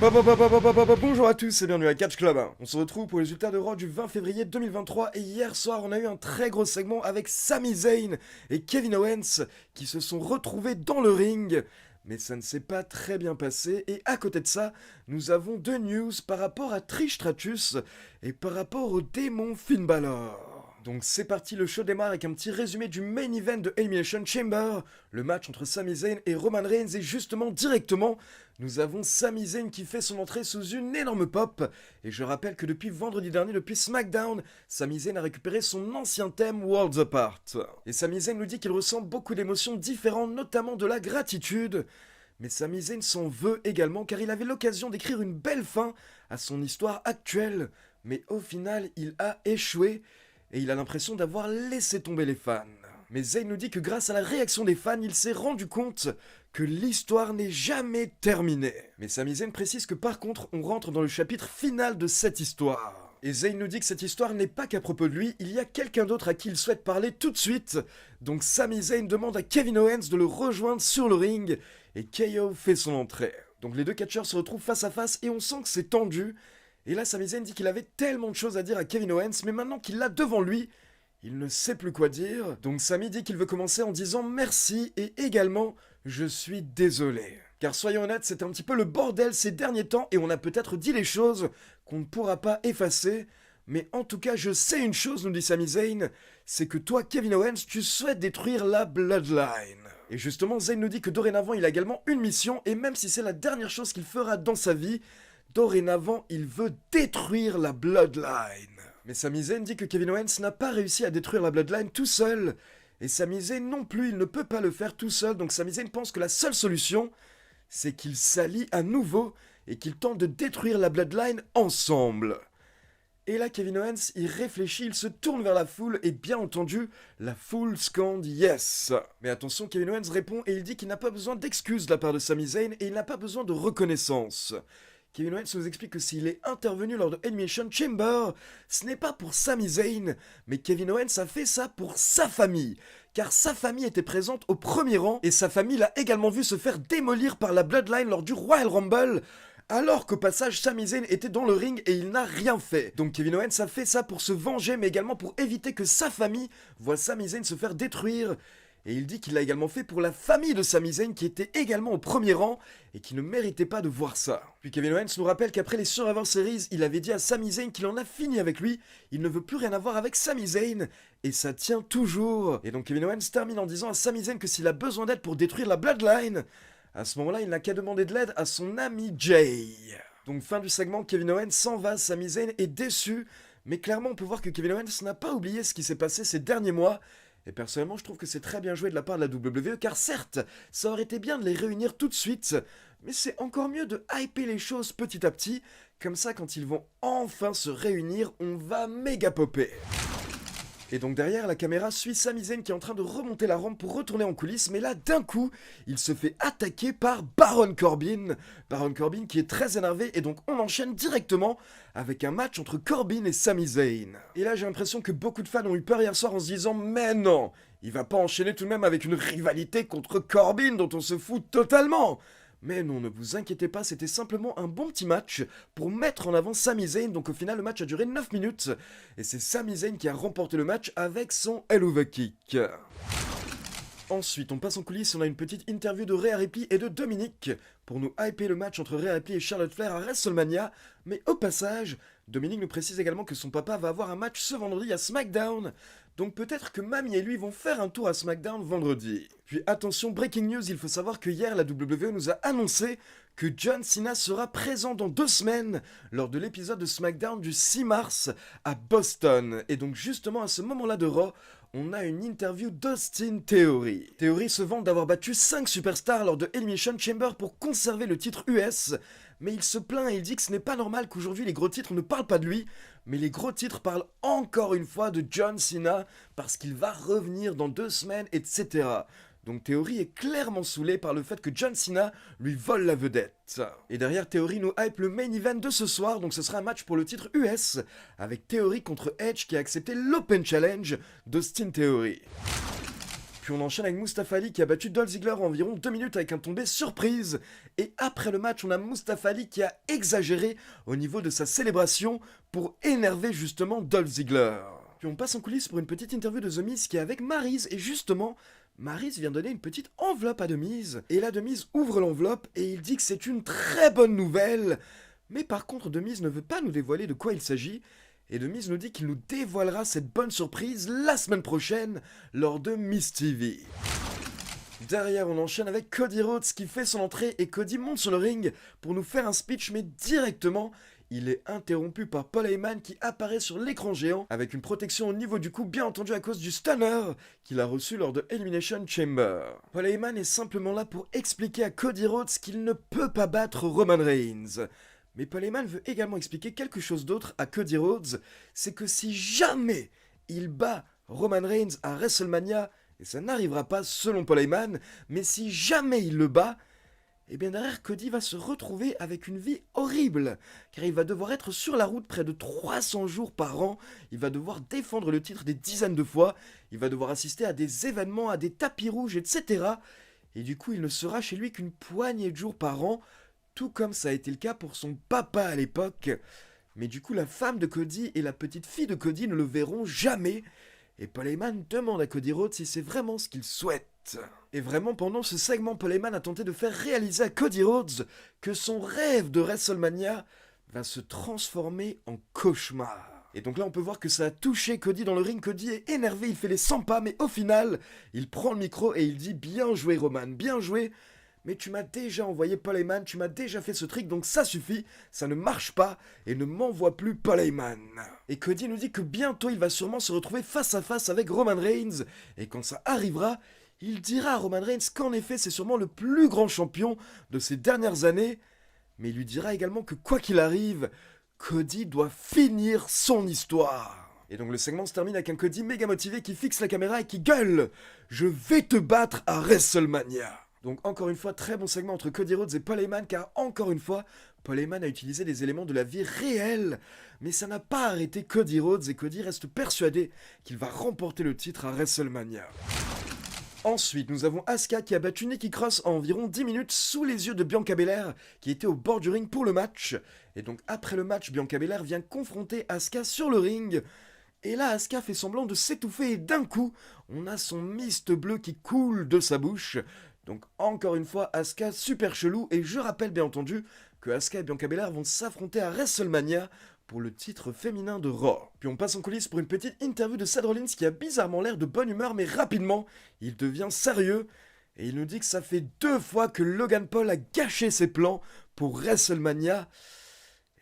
Bonjour à tous et bienvenue à Catch Club. On se retrouve pour les résultats de Raw du 20 février 2023 et hier soir on a eu un très gros segment avec Sami Zayn et Kevin Owens qui se sont retrouvés dans le ring. Mais ça ne s'est pas très bien passé et à côté de ça, nous avons deux news par rapport à Trish Stratus et par rapport au démon Finn Balor. Donc c'est parti, le show démarre avec un petit résumé du main event de Elimination Chamber, le match entre Sami Zayn et Roman Reigns et justement directement, nous avons Sami Zayn qui fait son entrée sous une énorme pop. Et je rappelle que depuis vendredi dernier, depuis SmackDown, Sami Zayn a récupéré son ancien thème Worlds Apart. Et Sami Zayn nous dit qu'il ressent beaucoup d'émotions différentes, notamment de la gratitude. Mais Sami Zayn s'en veut également car il avait l'occasion d'écrire une belle fin à son histoire actuelle. Mais au final, il a échoué et il a l'impression d'avoir laissé tomber les fans. Mais Zayn nous dit que grâce à la réaction des fans, il s'est rendu compte que l'histoire n'est jamais terminée. Mais Sami Zayn précise que par contre, on rentre dans le chapitre final de cette histoire. Et Zayn nous dit que cette histoire n'est pas qu'à propos de lui, il y a quelqu'un d'autre à qui il souhaite parler tout de suite. Donc Sami Zayn demande à Kevin Owens de le rejoindre sur le ring, et KO fait son entrée. Donc les deux catcheurs se retrouvent face à face et on sent que c'est tendu. Et là, Sami Zayn dit qu'il avait tellement de choses à dire à Kevin Owens, mais maintenant qu'il l'a devant lui, il ne sait plus quoi dire. Donc Sami dit qu'il veut commencer en disant merci et également je suis désolé. Car soyons honnêtes, c'est un petit peu le bordel ces derniers temps et on a peut-être dit les choses qu'on ne pourra pas effacer. Mais en tout cas, je sais une chose, nous dit Sami Zayn, c'est que toi, Kevin Owens, tu souhaites détruire la Bloodline. Et justement, Zayn nous dit que dorénavant, il a également une mission et même si c'est la dernière chose qu'il fera dans sa vie, dorénavant, il veut détruire la Bloodline. Mais Sami Zayn dit que Kevin Owens n'a pas réussi à détruire la Bloodline tout seul. Et Sami Zayn non plus, il ne peut pas le faire tout seul. Donc Sami Zayn pense que la seule solution, c'est qu'il s'allie à nouveau et qu'il tente de détruire la Bloodline ensemble. Et là, Kevin Owens, il réfléchit, il se tourne vers la foule et bien entendu, la foule scande yes. Mais attention, Kevin Owens répond et il dit qu'il n'a pas besoin d'excuses de la part de Sami Zayn et il n'a pas besoin de reconnaissance. Kevin Owens nous explique que s'il est intervenu lors de Elimination Chamber, ce n'est pas pour Sami Zayn, mais Kevin Owens a fait ça pour sa famille. Car sa famille était présente au premier rang et sa famille l'a également vu se faire démolir par la Bloodline lors du Royal Rumble. Alors qu'au passage, Sami Zayn était dans le ring et il n'a rien fait. Donc Kevin Owens a fait ça pour se venger, mais également pour éviter que sa famille voie Sami Zayn se faire détruire. Et il dit qu'il l'a également fait pour la famille de Sami Zayn qui était également au premier rang et qui ne méritait pas de voir ça. Puis Kevin Owens nous rappelle qu'après les Survivor Series, il avait dit à Sami Zayn qu'il en a fini avec lui, il ne veut plus rien avoir avec Sami Zayn, et ça tient toujours. Et donc Kevin Owens termine en disant à Sami Zayn que s'il a besoin d'aide pour détruire la Bloodline, à ce moment-là, il n'a qu'à demander de l'aide à son ami Jay. Donc fin du segment, Kevin Owens s'en va, Sami Zayn est déçu, mais clairement on peut voir que Kevin Owens n'a pas oublié ce qui s'est passé ces derniers mois. Et personnellement, je trouve que c'est très bien joué de la part de la WWE, car certes, ça aurait été bien de les réunir tout de suite, mais c'est encore mieux de hyper les choses petit à petit, comme ça quand ils vont enfin se réunir, on va méga popper. Et donc derrière, la caméra suit Sami Zayn qui est en train de remonter la rampe pour retourner en coulisses, mais là, d'un coup, il se fait attaquer par Baron Corbin. Baron Corbin qui est très énervé, et donc on enchaîne directement avec un match entre Corbin et Sami Zayn. Et là, j'ai l'impression que beaucoup de fans ont eu peur hier soir en se disant « Mais non, il va pas enchaîner tout de même avec une rivalité contre Corbin dont on se fout totalement !» Mais non, ne vous inquiétez pas, c'était simplement un bon petit match pour mettre en avant Sami Zayn. Donc au final, le match a duré 9 minutes. Et c'est Sami Zayn qui a remporté le match avec son Hell of a Kick. Ensuite, on passe en coulisses, on a une petite interview de Rhea Ripley et de Dominic pour nous hyper le match entre Rhea Ripley et Charlotte Flair à WrestleMania. Mais au passage, Dominic nous précise également que son papa va avoir un match ce vendredi à SmackDown. Donc peut-être que Mamie et lui vont faire un tour à SmackDown vendredi. Puis attention, breaking news, il faut savoir que hier la WWE nous a annoncé que John Cena sera présent dans 2 semaines lors de l'épisode de SmackDown du 6 mars à Boston. Et donc justement à ce moment-là de Raw, on a une interview d'Austin Theory. Theory se vante d'avoir battu 5 superstars lors de Elimination Chamber pour conserver le titre US, mais il se plaint et il dit que ce n'est pas normal qu'aujourd'hui les gros titres ne parlent pas de lui, mais les gros titres parlent encore une fois de John Cena parce qu'il va revenir dans 2 semaines, etc. Donc Theory est clairement saoulé par le fait que John Cena lui vole la vedette. Et derrière, Theory nous hype le main event de ce soir, donc ce sera un match pour le titre US, avec Theory contre Edge qui a accepté l'Open Challenge d'Austin Theory. Puis on enchaîne avec Mustafa Ali qui a battu Dolph Ziggler en environ 2 minutes avec un tombé surprise. Et après le match, on a Mustafa Ali qui a exagéré au niveau de sa célébration pour énerver justement Dolph Ziggler. Puis on passe en coulisses pour une petite interview de The Miz qui est avec Maryse et justement, Maryse vient donner une petite enveloppe à The Miz. Et là, The Miz ouvre l'enveloppe et il dit que c'est une très bonne nouvelle. Mais par contre, The Miz ne veut pas nous dévoiler de quoi il s'agit. Et The Miz nous dit qu'il nous dévoilera cette bonne surprise la semaine prochaine lors de Miz TV. Derrière, on enchaîne avec Cody Rhodes qui fait son entrée et Cody monte sur le ring pour nous faire un speech, mais directement, il est interrompu par Paul Heyman qui apparaît sur l'écran géant avec une protection au niveau du cou, bien entendu à cause du stunner qu'il a reçu lors de Elimination Chamber. Paul Heyman est simplement là pour expliquer à Cody Rhodes qu'il ne peut pas battre Roman Reigns. Mais Paul Heyman veut également expliquer quelque chose d'autre à Cody Rhodes, c'est que si jamais il bat Roman Reigns à WrestleMania, et ça n'arrivera pas selon Paul Heyman, mais si jamais il le bat, et bien derrière Cody va se retrouver avec une vie horrible, car il va devoir être sur la route près de 300 jours par an, il va devoir défendre le titre des dizaines de fois, il va devoir assister à des événements, à des tapis rouges, etc. Et du coup il ne sera chez lui qu'une poignée de jours par an, tout comme ça a été le cas pour son papa à l'époque. Mais du coup la femme de Cody et la petite fille de Cody ne le verront jamais, et Paul Heyman demande à Cody Rhodes si c'est vraiment ce qu'il souhaite. Et vraiment, pendant ce segment, Paul Heyman a tenté de faire réaliser à Cody Rhodes que son rêve de WrestleMania va se transformer en cauchemar. Et donc là, on peut voir que ça a touché Cody dans le ring. Cody est énervé, il fait les 100 pas, mais au final, il prend le micro et il dit « Bien joué, Roman, bien joué !» Mais tu m'as déjà envoyé Paul Heyman, tu m'as déjà fait ce trick, donc ça suffit, ça ne marche pas, et ne m'envoie plus Paul Heyman. Et Cody nous dit que bientôt il va sûrement se retrouver face à face avec Roman Reigns, et quand ça arrivera, il dira à Roman Reigns qu'en effet c'est sûrement le plus grand champion de ces dernières années, mais il lui dira également que quoi qu'il arrive, Cody doit finir son histoire. Et donc le segment se termine avec un Cody méga motivé qui fixe la caméra et qui gueule « Je vais te battre à WrestleMania !» Donc encore une fois, très bon segment entre Cody Rhodes et Paul Heyman, car encore une fois, Paul Heyman a utilisé des éléments de la vie réelle, mais ça n'a pas arrêté Cody Rhodes et Cody reste persuadé qu'il va remporter le titre à WrestleMania. Ensuite, nous avons Asuka qui a battu Nikki Cross en environ 10 minutes sous les yeux de Bianca Belair qui était au bord du ring pour le match. Et donc après le match, Bianca Belair vient confronter Asuka sur le ring. Et là, Asuka fait semblant de s'étouffer et d'un coup, on a son mist bleu qui coule de sa bouche. Donc encore une fois, Asuka super chelou, et je rappelle bien entendu que Asuka et Bianca Belair vont s'affronter à WrestleMania pour le titre féminin de Raw. Puis on passe en coulisses pour une petite interview de Seth Rollins qui a bizarrement l'air de bonne humeur, mais rapidement, il devient sérieux, et il nous dit que ça fait 2 fois que Logan Paul a gâché ses plans pour WrestleMania.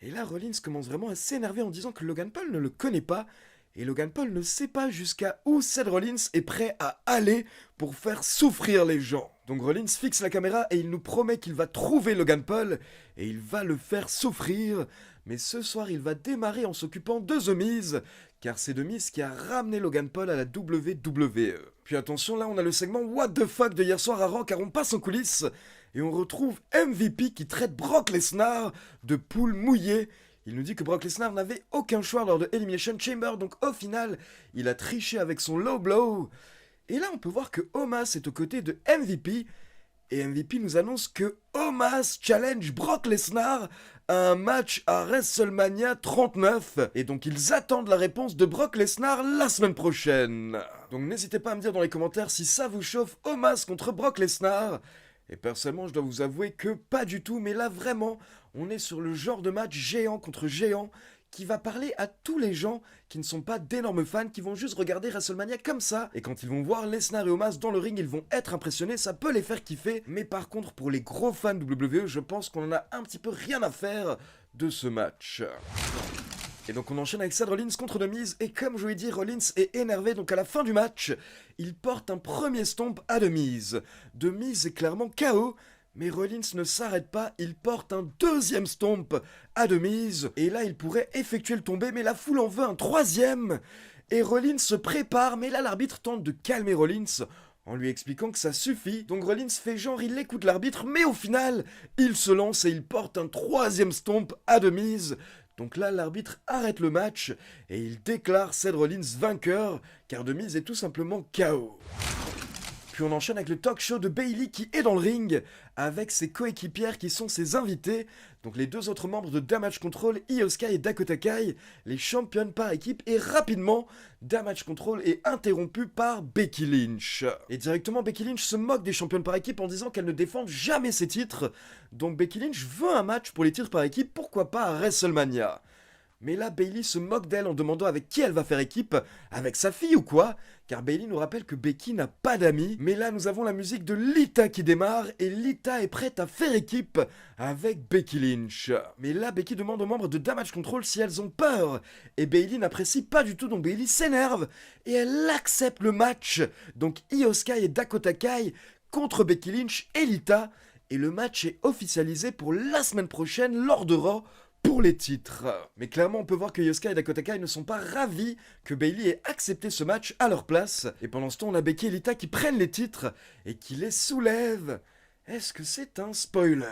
Et là, Rollins commence vraiment à s'énerver en disant que Logan Paul ne le connaît pas, et Logan Paul ne sait pas jusqu'à où Seth Rollins est prêt à aller pour faire souffrir les gens. Donc Rollins fixe la caméra et il nous promet qu'il va trouver Logan Paul et il va le faire souffrir. Mais ce soir, il va démarrer en s'occupant de The Miz, car c'est The Miz qui a ramené Logan Paul à la WWE. Puis attention, là on a le segment What the fuck de hier soir à Raw, car on passe en coulisses et on retrouve MVP qui traite Brock Lesnar de poule mouillée. Il nous dit que Brock Lesnar n'avait aucun choix lors de Elimination Chamber, donc au final, il a triché avec son low blow. Et là, on peut voir que Omos est aux côtés de MVP, et MVP nous annonce que Omos challenge Brock Lesnar à un match à WrestleMania 39. Et donc ils attendent la réponse de Brock Lesnar la semaine prochaine. Donc n'hésitez pas à me dire dans les commentaires si ça vous chauffe, Omos contre Brock Lesnar. Et personnellement, je dois vous avouer que pas du tout, mais là vraiment, on est sur le genre de match géant contre géant qui va parler à tous les gens qui ne sont pas d'énormes fans, qui vont juste regarder WrestleMania comme ça. Et quand ils vont voir Lesnar et Omos dans le ring, ils vont être impressionnés, ça peut les faire kiffer. Mais par contre, pour les gros fans de WWE, je pense qu'on en a un petit peu rien à faire de ce match. Et donc on enchaîne avec Seth Rollins contre The Miz, et comme je vous l'ai dit, Rollins est énervé, donc à la fin du match, il porte un premier stomp à The Miz. The Miz est clairement KO, mais Rollins ne s'arrête pas, il porte un deuxième stomp à The Miz, et là il pourrait effectuer le tombé, mais la foule en veut un troisième, et Rollins se prépare, mais là l'arbitre tente de calmer Rollins, en lui expliquant que ça suffit. Donc Rollins fait genre il écoute l'arbitre, mais au final, il se lance et il porte un troisième stomp à The Miz. Donc là, l'arbitre arrête le match et il déclare Seth Rollins vainqueur, car The Miz est tout simplement KO. Puis on enchaîne avec le talk show de Bayley qui est dans le ring avec ses coéquipières qui sont ses invités. Donc les deux autres membres de Damage Control, Io Sky et Dakota Kai, les championnes par équipe. Et rapidement, Damage Control est interrompu par Becky Lynch. Et directement, Becky Lynch se moque des championnes par équipe en disant qu'elles ne défendent jamais ses titres. Donc Becky Lynch veut un match pour les titres par équipe, pourquoi pas à WrestleMania. Mais là, Bayley se moque d'elle en demandant avec qui elle va faire équipe, avec sa fille ou quoi? Car Bayley nous rappelle que Becky n'a pas d'amis. Mais là, nous avons la musique de Lita qui démarre et Lita est prête à faire équipe avec Becky Lynch. Mais là, Becky demande aux membres de Damage Control si elles ont peur. Et Bayley n'apprécie pas du tout, donc Bayley s'énerve et elle accepte le match. Donc Io Sky et Dakota Kai contre Becky Lynch et Lita. Et le match est officialisé pour la semaine prochaine lors de Raw pour les titres. Mais clairement, on peut voir que Io Sky et Dakota Kai ne sont pas ravis que Bayley ait accepté ce match à leur place. Et pendant ce temps, on a Becky et Lita qui prennent les titres et qui les soulèvent. Est-ce que c'est un spoiler?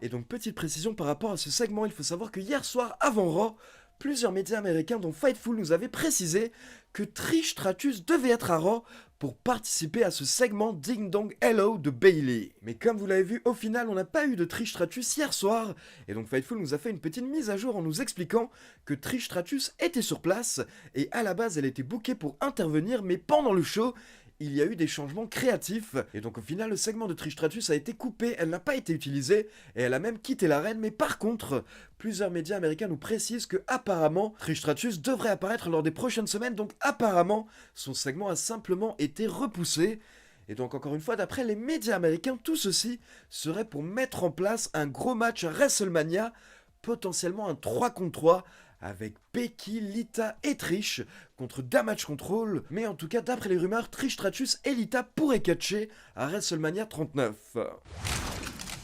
Et donc, petite précision par rapport à ce segment, il faut savoir que hier soir, avant Raw, plusieurs médias américains dont Fightful nous avaient précisé que Trish Stratus devait être à Raw pour participer à ce segment Ding Dong Hello de Bayley. Mais comme vous l'avez vu, au final, on n'a pas eu de Trish Stratus hier soir, et donc Fightful nous a fait une petite mise à jour en nous expliquant que Trish Stratus était sur place, et à la base, elle était bookée pour intervenir, mais pendant le show, il y a eu des changements créatifs, et donc au final le segment de Trish Stratus a été coupé, elle n'a pas été utilisée, et elle a même quitté l'arène, mais par contre, plusieurs médias américains nous précisent que apparemment Trish Stratus devrait apparaître lors des prochaines semaines, donc apparemment son segment a simplement été repoussé. Et donc encore une fois, d'après les médias américains, tout ceci serait pour mettre en place un gros match à WrestleMania, potentiellement un 3 contre 3, avec Becky, Lita et Trish contre Damage Control. Mais en tout cas, d'après les rumeurs, Trish Stratus et Lita pourraient catcher à WrestleMania 39.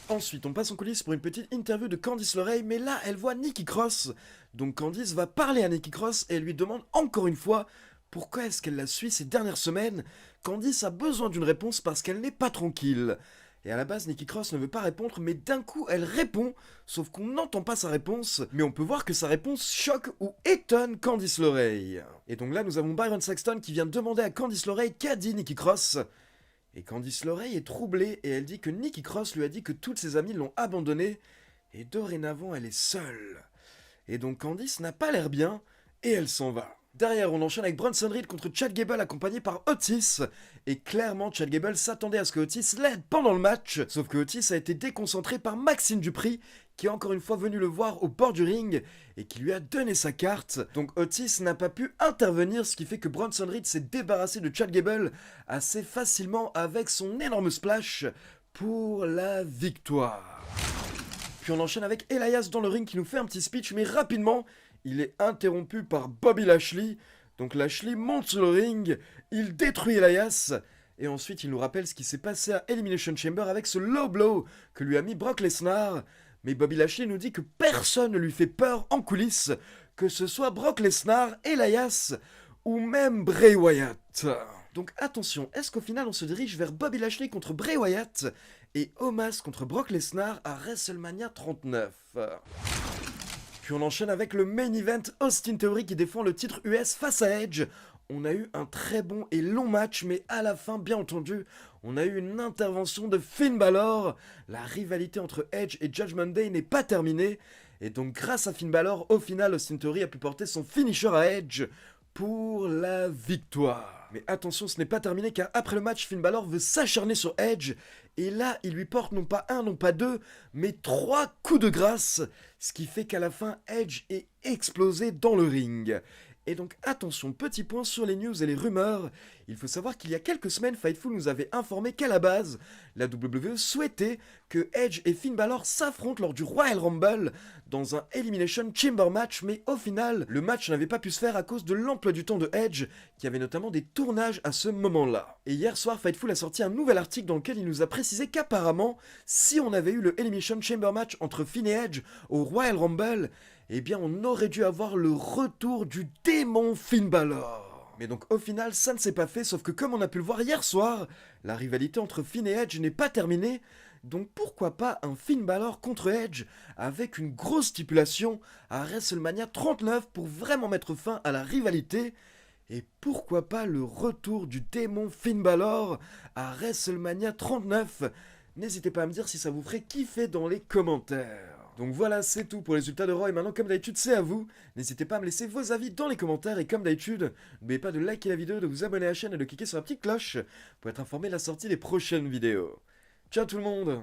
Ensuite, on passe en coulisses pour une petite interview de Candice LeRae, mais là, elle voit Nikki Cross. Donc Candice va parler à Nikki Cross et elle lui demande encore une fois pourquoi est-ce qu'elle la suit ces dernières semaines. Candice a besoin d'une réponse parce qu'elle n'est pas tranquille. Et à la base, Nikki Cross ne veut pas répondre, mais d'un coup, elle répond, sauf qu'on n'entend pas sa réponse, mais on peut voir que sa réponse choque ou étonne Candice LeRae. Et donc là, nous avons Byron Saxton qui vient demander à Candice LeRae qu'a dit Nikki Cross. Et Candice LeRae est troublée et elle dit que Nikki Cross lui a dit que toutes ses amies l'ont abandonnée, et dorénavant, elle est seule. Et donc Candice n'a pas l'air bien, et elle s'en va. Derrière, on enchaîne avec Bronson Reed contre Chad Gable accompagné par Otis. Et clairement, Chad Gable s'attendait à ce que Otis l'aide pendant le match. Sauf que Otis a été déconcentré par Maxine Dupri, qui est encore une fois venu le voir au bord du ring et qui lui a donné sa carte. Donc Otis n'a pas pu intervenir, ce qui fait que Bronson Reed s'est débarrassé de Chad Gable assez facilement avec son énorme splash pour la victoire. Puis on enchaîne avec Elias dans le ring qui nous fait un petit speech, mais rapidement, il est interrompu par Bobby Lashley. Donc Lashley monte sur le ring, il détruit Elias, et ensuite il nous rappelle ce qui s'est passé à Elimination Chamber avec ce low blow que lui a mis Brock Lesnar. Mais Bobby Lashley nous dit que personne ne lui fait peur en coulisses, que ce soit Brock Lesnar, Elias ou même Bray Wyatt. Donc attention, est-ce qu'au final on se dirige vers Bobby Lashley contre Bray Wyatt et Omos contre Brock Lesnar à WrestleMania 39? Puis on enchaîne avec le main event, Austin Theory qui défend le titre US face à Edge. On a eu un très bon et long match, mais à la fin, bien entendu, on a eu une intervention de Finn Balor. La rivalité entre Edge et Judgment Day n'est pas terminée. Et donc grâce à Finn Balor, au final, Austin Theory a pu porter son finisher à Edge pour la victoire. Mais attention, ce n'est pas terminé car après le match, Finn Balor veut s'acharner sur Edge. Et là, il lui porte non pas un, non pas deux, mais 3 coups de grâce. Ce qui fait qu'à la fin, Edge est explosé dans le ring. Et donc attention, petit point sur les news et les rumeurs. Il faut savoir qu'il y a quelques semaines, Fightful nous avait informé qu'à la base, la WWE souhaitait que Edge et Finn Balor s'affrontent lors du Royal Rumble dans un Elimination Chamber match, mais au final, le match n'avait pas pu se faire à cause de l'emploi du temps de Edge, qui avait notamment des tournages à ce moment-là. Et hier soir, Fightful a sorti un nouvel article dans lequel il nous a précisé qu'apparemment, si on avait eu le Elimination Chamber match entre Finn et Edge au Royal Rumble, eh bien on aurait dû avoir le retour du démon Finn Balor. Mais donc au final ça ne s'est pas fait, sauf que comme on a pu le voir hier soir, la rivalité entre Finn et Edge n'est pas terminée, donc pourquoi pas un Finn Balor contre Edge avec une grosse stipulation à WrestleMania 39 pour vraiment mettre fin à la rivalité. Et pourquoi pas le retour du démon Finn Balor à WrestleMania 39? N'hésitez pas à me dire si ça vous ferait kiffer dans les commentaires. Donc voilà, c'est tout pour les résultats de Raw et maintenant comme d'habitude c'est à vous. N'hésitez pas à me laisser vos avis dans les commentaires et comme d'habitude, n'oubliez pas de liker la vidéo, de vous abonner à la chaîne et de cliquer sur la petite cloche pour être informé de la sortie des prochaines vidéos. Ciao tout le monde!